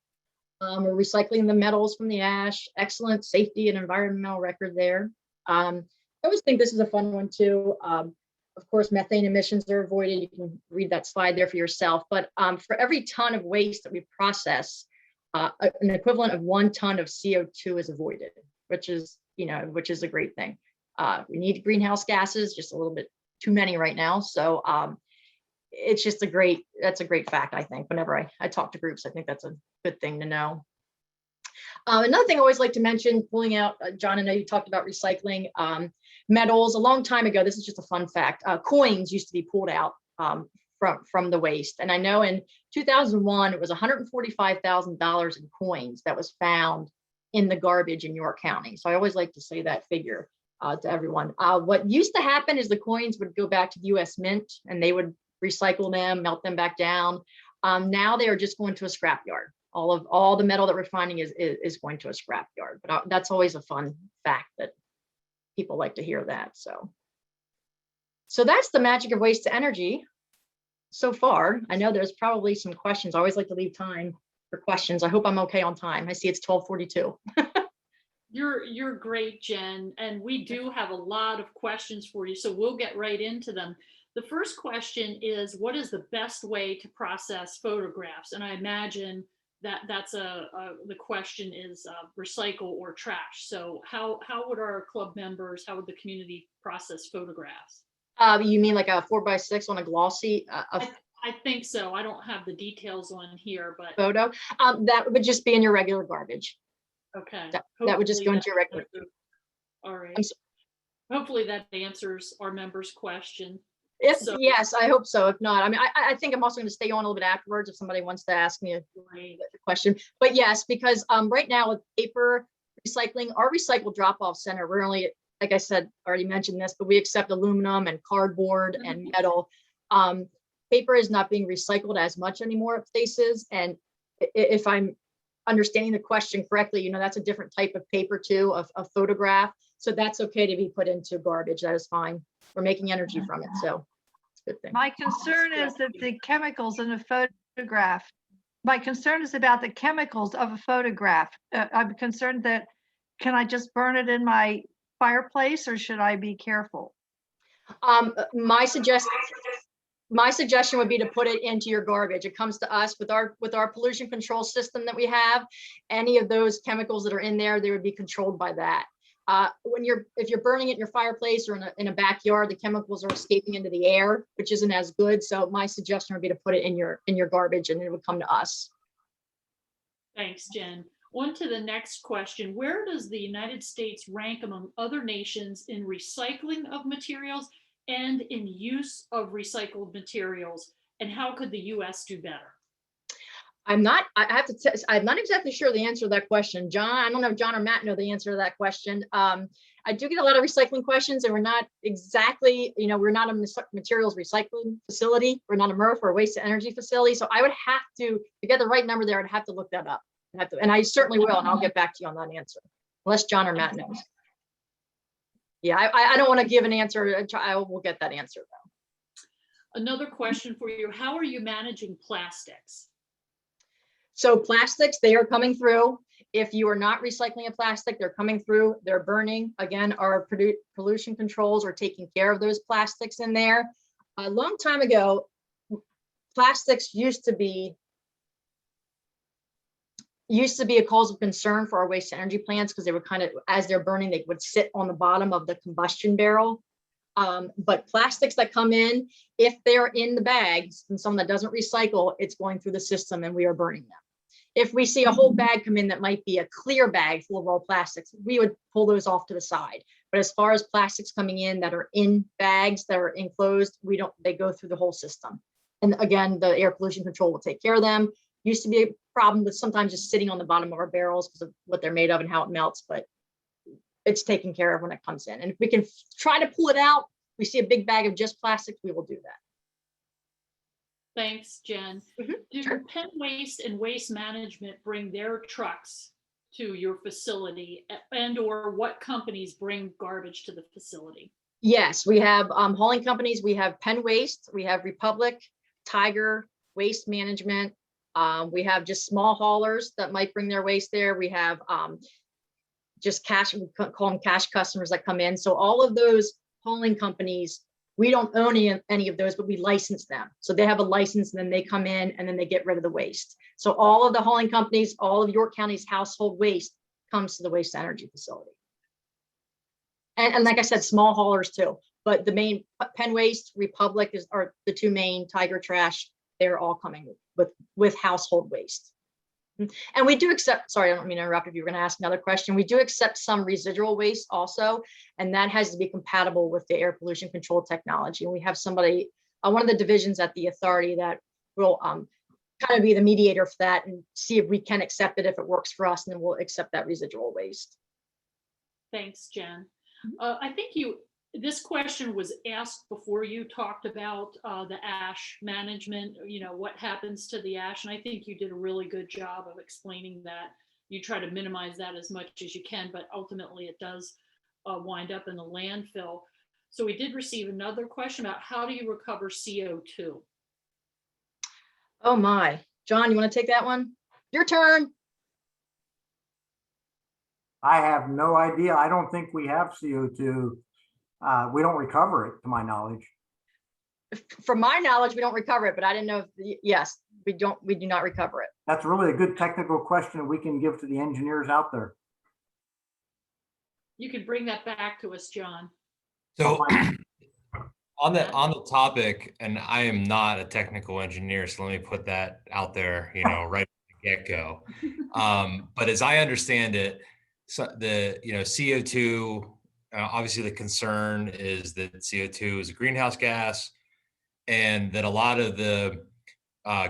We're recycling the metals from the ash, excellent safety and environmental record there. I always think this is a fun one too. Of course, methane emissions are avoided. You can read that slide there for yourself. But for every ton of waste that we process, an equivalent of 1 ton of CO2 is avoided, which is a great thing. We need greenhouse gases, just a little bit too many right now. So it's just that's a great fact, I think. Whenever I talk to groups, I think that's a good thing to know. Another thing I always like to mention, pulling out, John, I know you talked about recycling metals. A long time ago, this is just a fun fact, coins used to be pulled out from the waste. And I know in 2001, it was $145,000 in coins that was found in the garbage in York County. So I always like to say that figure to everyone. What used to happen is the coins would go back to the US Mint and they would recycle them, melt them back down. Now they are just going to a scrapyard. All the metal that we're finding is going to a scrapyard. But that's always a fun fact that people like to hear that. So that's the magic of waste to energy so far. I know there's probably some questions. I always like to leave time for questions. I hope I'm okay on time. I see it's 12:42. You're great, Jen. And we do have a lot of questions for you, so we'll get right into them. The first question is, what is the best way to process photographs? And I imagine that's the question is recycle or trash. So how would our club members, how would the community process photographs? You mean like a 4x6 on a glossy? I think so. I don't have the details on here, but photo. That would just be in your regular garbage. Okay. That would just go into your regular. All right. Hopefully that answers our members' question. Yes, I hope so. If not, I mean, I think I'm also going to stay on a little bit afterwards if somebody wants to ask me a question. But yes, because right now with paper recycling, our recycle drop-off center, we're only, like I said, already mentioned this, but we accept aluminum and cardboard and metal. Paper is not being recycled as much anymore at places. And if I'm understanding the question correctly, that's a different type of paper too, a photograph. So that's okay to be put into garbage. That is fine. We're making energy from it. So it's a good thing. My concern is that the chemicals in a photograph, my concern is about the chemicals of a photograph. I'm concerned that, can I just burn it in my fireplace or should I be careful? My suggestion would be to put it into your garbage. It comes to us with our pollution control system that we have. Any of those chemicals that are in there, they would be controlled by that. If you're burning it in your fireplace or in a backyard, the chemicals are escaping into the air, which isn't as good. So my suggestion would be to put it in your garbage, and it would come to us. Thanks, Jen. On to the next question. Where does the United States rank among other nations in recycling of materials and in use of recycled materials? And how could the US do better? I'm not exactly sure the answer to that question. John, I don't know if John or Matt know the answer to that question. I do get a lot of recycling questions, and we're not exactly, we're not a materials recycling facility. We're not a MRF or a waste to energy facility. So I would have to get the right number there, I'd have to look that up. And I certainly will, and I'll get back to you on that answer, unless John or Matt knows. Yeah, I don't want to give an answer. I will get that answer though. Another question for you. How are you managing plastics? So plastics, they are coming through. If you are not recycling a plastic, they're coming through, they're burning. Again, our pollution controls are taking care of those plastics in there. A long time ago, plastics used to be a cause of concern for our waste to energy plants because they would kind of, as they're burning, they would sit on the bottom of the combustion barrel. But plastics that come in, if they're in the bags and someone that doesn't recycle, it's going through the system and we are burning them. If we see a whole bag come in that might be a clear bag full of all plastics, we would pull those off to the side. But as far as plastics coming in that are in bags that are enclosed, they go through the whole system. And again, the air pollution control will take care of them. Used to be a problem with sometimes just sitting on the bottom of our barrels because of what they're made of and how it melts, but it's taken care of when it comes in. And if we can try to pull it out, we see a big bag of just plastics, we will do that. Thanks, Jen. Do Penn Waste and Waste Management bring their trucks to your facility, and or what companies bring garbage to the facility? Yes, we have hauling companies. We have Penn Waste, we have Republic, Tiger, Waste Management. We have just small haulers that might bring their waste there. We have just cash, we call them cash customers that come in. So all of those hauling companies, we don't own any of those, but we license them. So they have a license and then they come in and then they get rid of the waste. So all of the hauling companies, all of York County's household waste comes to the waste energy facility. And like I said, small haulers too, but the main Penn Waste, Republic are the two main, Tiger Trash, they're all coming with household waste. And we do accept, sorry, I don't mean to interrupt if you were going to ask another question. We do accept some residual waste also, and that has to be compatible with the air pollution control technology. And we have somebody, one of the divisions at the authority that will kind of be the mediator for that and see if we can accept it if it works for us, and then we'll accept that residual waste. Thanks, Jen. I think this question was asked before you talked about the ash management, what happens to the ash. And I think you did a really good job of explaining that. You try to minimize that as much as you can, but ultimately it does wind up in the landfill. So we did receive another question about how do you recover CO2? Oh my, John, you want to take that one? Your turn. I have no idea. I don't think we have CO2. We don't recover it, to my knowledge. From my knowledge, we don't recover it, but I didn't know if, yes, we do not recover it. That's really a good technical question we can give to the engineers out there. You can bring that back to us, John. So on the topic, and I am not a technical engineer, so let me put that out there, right from the get-go. But as I understand it, so the CO2, obviously the concern is that CO2 is a greenhouse gas, and that a lot of the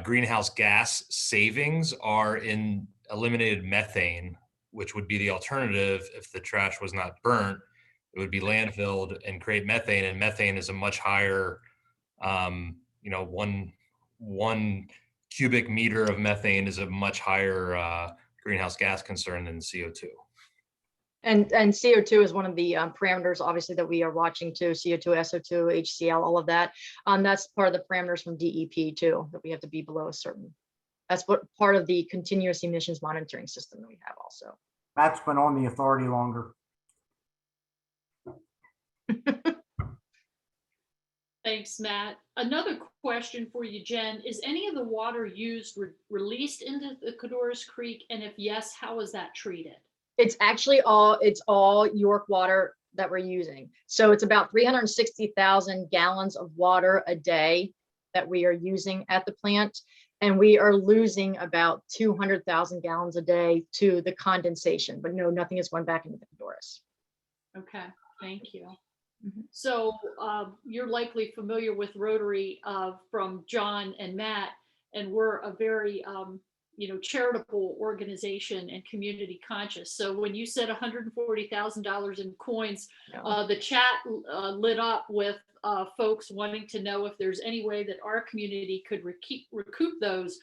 greenhouse gas savings are in eliminated methane, which would be the alternative if the trash was not burnt. It would be landfilled and create methane, and methane is a much higher, one cubic meter of methane is a much higher greenhouse gas concern than CO2. And CO2 is one of the parameters, obviously, that we are watching too. CO2, SO2, HCl, all of that. That's part of the parameters from DEP too, that we have to be below a certain. That's what part of the continuous emissions monitoring system that we have also. That's been on the authority longer. Thanks, Matt. Another question for you, Jen. Is any of the water used released into the Codorus Creek? And if yes, how is that treated? It's actually all York water that we're using. So it's about 360,000 gallons of water a day that we are using at the plant. And we are losing about 200,000 gallons a day to the condensation, but no, nothing is going back into the Codorus. Okay, thank you. So you're likely familiar with Rotary from John and Matt, and we're a very charitable organization and community conscious. So when you said $140,000 in coins, the chat lit up with folks wanting to know if there's any way that our community could recoup those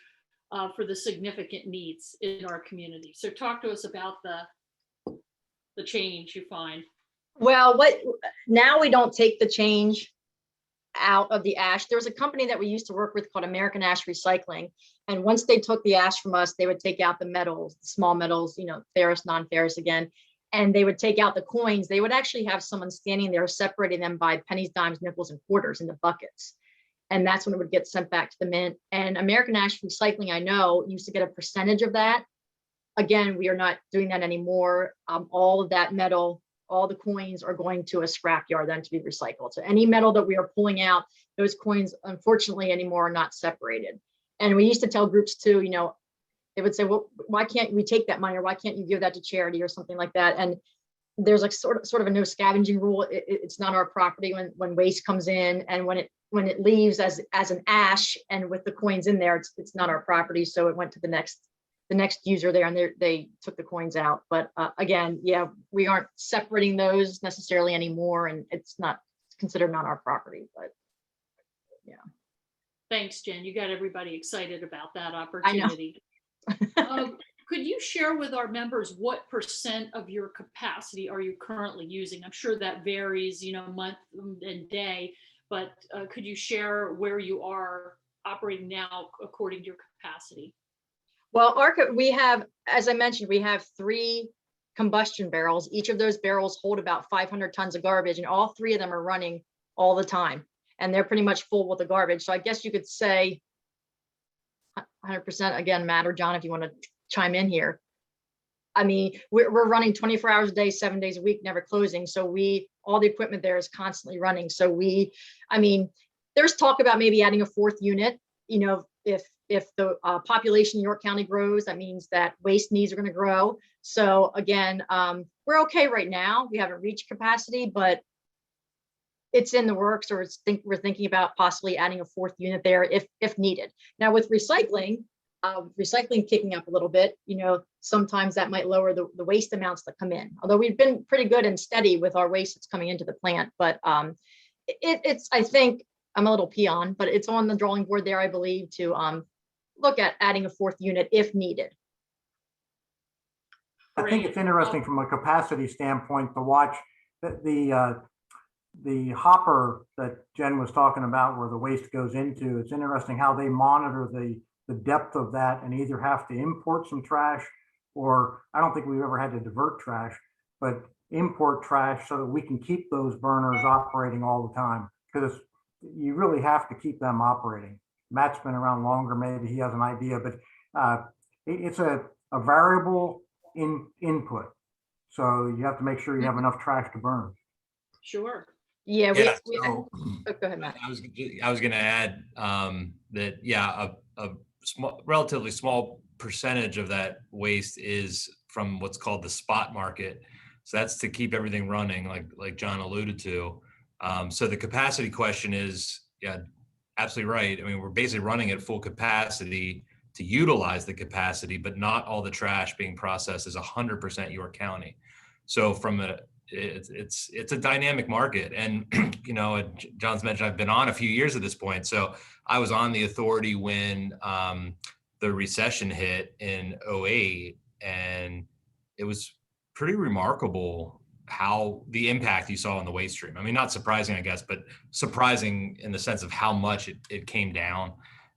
for the significant needs in our community. So talk to us about the change you find. Well, now we don't take the change out of the ash. There was a company that we used to work with called American Ash Recycling. And once they took the ash from us, they would take out the metals, the small metals, ferrous, non-ferrous again, and they would take out the coins. They would actually have someone standing there separating them by pennies, dimes, nickels, and quarters into buckets. And that's when it would get sent back to the mint. And American Ash Recycling, I know, used to get a percentage of that. Again, we are not doing that anymore. All of that metal, all the coins are going to a scrapyard then to be recycled. So any metal that we are pulling out, those coins, unfortunately, anymore are not separated. And we used to tell groups too, they would say, well, why can't we take that money, or why can't you give that to charity or something like that? And there's like sort of a no scavenging rule. It's not our property when waste comes in, and when it leaves as an ash and with the coins in there, it's not our property. So it went to the next user there, and they took the coins out. But again, yeah, we aren't separating those necessarily anymore, and it's considered not our property. But yeah. Thanks, Jen. You got everybody excited about that opportunity. Could you share with our members what % of your capacity are you currently using? I'm sure that varies, month and day, but could you share where you are operating now according to your capacity? Well, we have, as I mentioned, we have 3 combustion barrels. Each of those barrels hold about 500 tons of garbage, and all 3 of them are running all the time, and they're pretty much full with the garbage. So I guess you could say 100%, again, Matt or John, if you want to chime in here. I mean, we're running 24 hours a day, 7 days a week, never closing. So all the equipment there is constantly running. So there's talk about maybe adding a 4th unit. If the population in York County grows, that means that waste needs are going to grow. So again, we're okay right now. We haven't reached capacity, but it's in the works, or we're thinking about possibly adding a 4th unit there if needed. Now with recycling kicking up a little bit, sometimes that might lower the waste amounts that come in. Although we've been pretty good and steady with our waste that's coming into the plant, but it's I think I'm a little peon, but it's on the drawing board there, I believe, to look at adding a 4th unit if needed. I think it's interesting from a capacity standpoint to watch the hopper that Jen was talking about, where the waste goes into. It's interesting how they monitor the depth of that, and either have to import some trash, or I don't think we've ever had to divert trash, but import trash so that we can keep those burners operating all the time, because you really have to keep them operating. Matt's been around longer, maybe he has an idea, but it's a variable input. So you have to make sure you have enough trash to burn. Sure. Yeah. So, go ahead, Matt. I was going to add that, yeah, a relatively small percentage of that waste is from what's called the spot market. So that's to keep everything running, like John alluded to. So the capacity question is, yeah, absolutely right. I mean, we're basically running at full capacity to utilize the capacity, but not all the trash being processed is 100% York County. So it's a dynamic market. And, John's mentioned I've been on a few years at this point. So I was on the authority when the recession hit in 2008, and it was pretty remarkable how the impact you saw on the waste stream. I mean, not surprising, I guess, but surprising in the sense of how much it came down.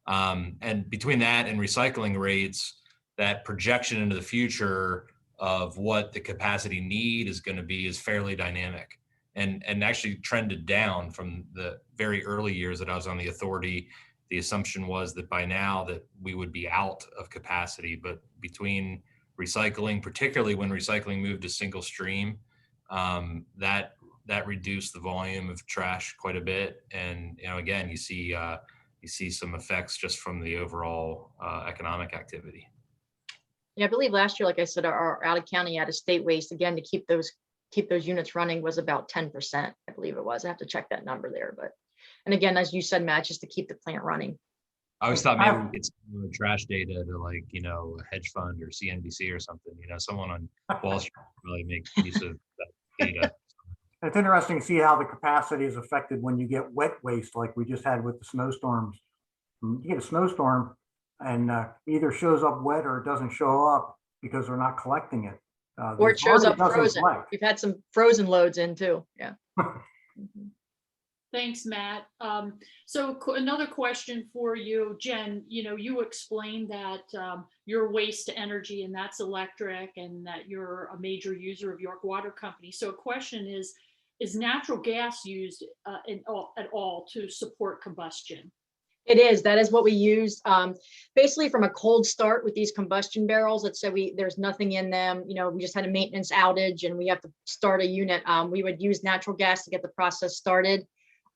And between that and recycling rates, that projection into the future of what the capacity need is going to be is fairly dynamic, and actually trended down from the very early years that I was on the authority. The assumption was that by now that we would be out of capacity, but between recycling, particularly when recycling moved to single stream, that reduced the volume of trash quite a bit. And again, you see some effects just from the overall economic activity. Yeah, I believe last year, like I said, our out of county, out of state waste, again, to keep those units running was about 10%. I believe it was. I have to check that number there, but, and again, as you said, Matt, just to keep the plant running. I always thought maybe it's trash data to a hedge fund or CNBC or something. Someone on Wall Street really make use of that data. It's interesting to see how the capacity is affected when you get wet waste, like we just had with the snowstorms. You get a snowstorm, and either shows up wet or it doesn't show up because they're not collecting it. Or it shows up frozen. We've had some frozen loads in too. Yeah. Thanks, Matt. So another question for you, Jen. You explained that your waste to energy, and that's electric, and that you're a major user of York Water Company. So a question is natural gas used at all to support combustion? It is. That is what we use. Basically, from a cold start with these combustion barrels, let's say there's nothing in them. We just had a maintenance outage and we have to start a unit. We would use natural gas to get the process started.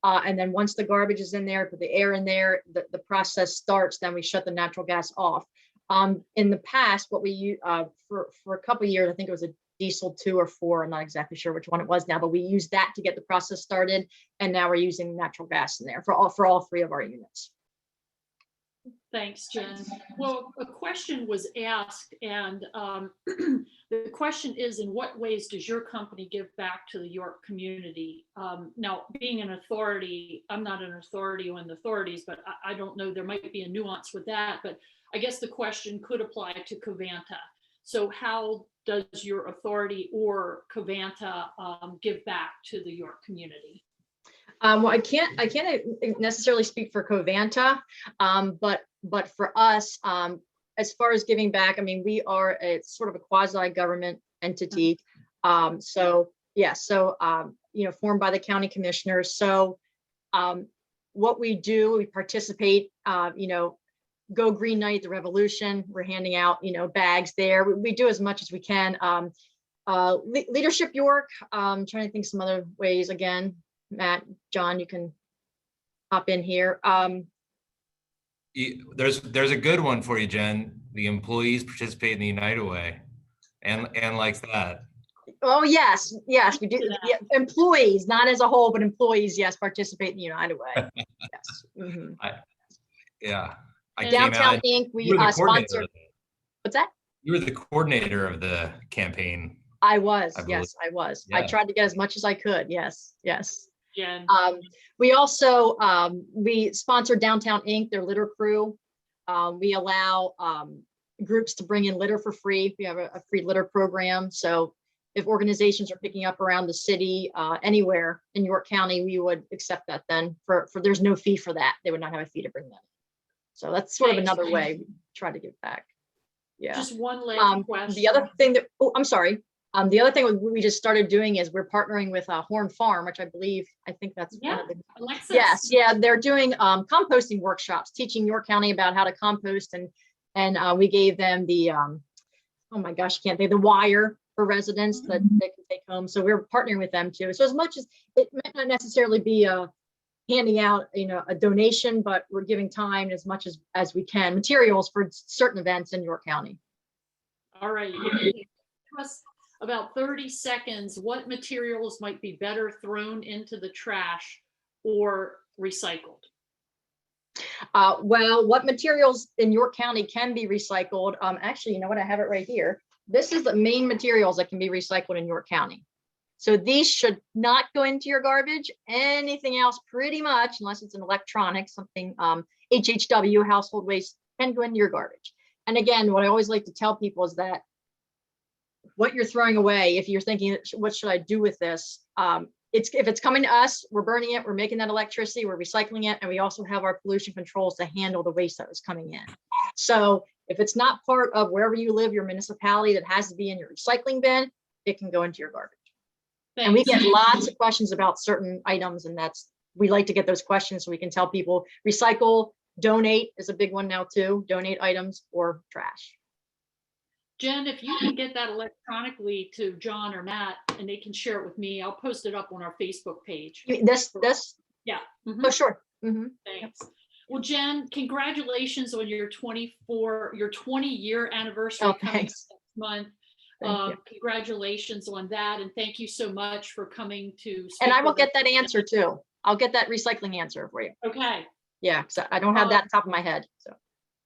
And then once the garbage is in there, put the air in there, the process starts, then we shut the natural gas off. In the past, what we for a couple of years, I think it was a diesel 2 or 4. I'm not exactly sure which one it was now, but we used that to get the process started, and now we're using natural gas in there for all 3 of our units. Thanks, Jen. Well, a question was asked, and the question is, in what ways does your company give back to the York community? Now, being an authority, I'm not an authority on the authorities, but I don't know, there might be a nuance with that, but I guess the question could apply to Covanta. So how does your authority or Covanta give back to the York community? Well, I can't necessarily speak for Covanta, but for us, as far as giving back, I mean, we are a sort of a quasi-government entity. So yeah, so you know, formed by the county commissioners. So what we do, we participate. You know, Go Green Night, the Revolution. We're handing out, you know, bags there. We do as much as we can. Leadership York. Trying to think some other ways again. Matt, John, you can hop in here. There's a good one for you, Jen. The employees participate in the United Way, and likes that. Oh yes, we do. Yeah, employees, not as a whole, but employees, yes, participate in the United Way. Yes. Mm-hmm. Downtown Inc. We sponsor. What's that? You were the coordinator of the campaign. I was. Yes, I was. Yeah. I tried to get as much as I could. Yes. Jen. We also we sponsor Downtown Inc., their litter crew. We allow groups to bring in litter for free. We have a free litter program. So if organizations are picking up around the city, anywhere in York County, we would accept that then. For there's no fee for that. They would not have a fee to bring them. So that's sort of another way we try to give back. Yeah. Just one last question. The other thing that, oh, I'm sorry. The other thing we just started doing is we're partnering with Horn Farm, which I think that's one of the, Alexis. Yes, yeah, they're doing composting workshops, teaching York County about how to compost, and we gave them the oh my gosh, can't think, the wire for residents that they can take home. So we're partnering with them too. So as much as it might not necessarily be handing out, you know, a donation, but we're giving time as much as we can, materials for certain events in York County. All right. About 30 seconds, what materials might be better thrown into the trash or recycled? Well, what materials in York County can be recycled? Actually, you know what? I have it right here. This is the main materials that can be recycled in York County. So these should not go into your garbage. Anything else, pretty much, unless it's an electronic, something HHW, household waste, can go into your garbage. And again, what I always like to tell people is that what you're throwing away, if you're thinking, what should I do with this? If it's coming to us, we're burning it, we're making that electricity, we're recycling it, and we also have our pollution controls to handle the waste that is coming in. So if it's not part of wherever you live, your municipality, that has to be in your recycling bin, it can go into your garbage. Thanks. And we get lots of questions about certain items, and we like to get those questions so we can tell people recycle, donate is a big one now too, donate items or trash. Jen, if you can get that electronically to John or Matt, and they can share it with me, I'll post it up on our Facebook page. This? Yeah. Mm-hmm. Oh, sure. Mm-hmm. Thanks. Well, Jen, congratulations on your 20-year anniversary coming next month. Congratulations on that, and thank you so much for coming to speak. And I will get that answer too. I'll get that recycling answer for you. Okay. Yeah, because I don't have that on top of my head. So.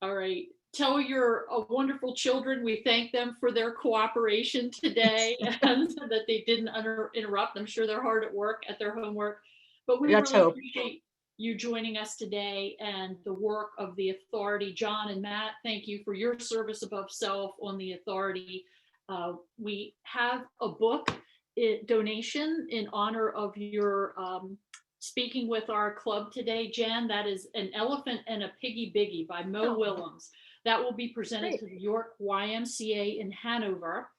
All right. Tell your wonderful children we thank them for their cooperation today and that they didn't interrupt. I'm sure they're hard at work at their homework, but we really appreciate you joining us today and the work of the authority. John and Matt, thank you for your service above self on the authority. We have a book donation in honor of your speaking with our club today, Jen. That is An Elephant and a Piggy Biggy by Mo Willems. That will be presented to the York YMCA in Hanover,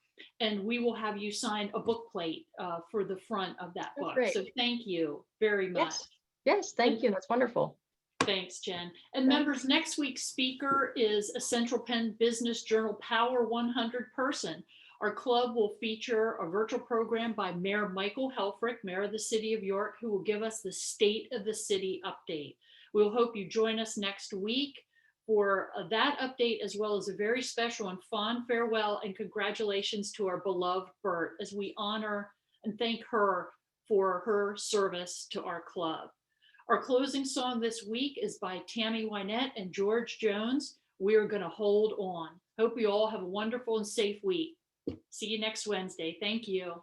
and we will have you sign a book plate for the front of that book. So thank you very much. Yes, thank you. That's wonderful. Thanks, Jen. And members, next week's speaker is a Central Penn Business Journal Power 100 person. Our club will feature a virtual program by Mayor Michael Helfrich, Mayor of the City of York, who will give us the State of the City update. We'll hope you join us next week for that update, as well as a very special and fond farewell and congratulations to our beloved Bert as we honor and thank her for her service to our club. Our closing song this week is by Tammy Wynette and George Jones. We are going to hold on. Hope you all have a wonderful and safe week. See you next Wednesday. Thank you.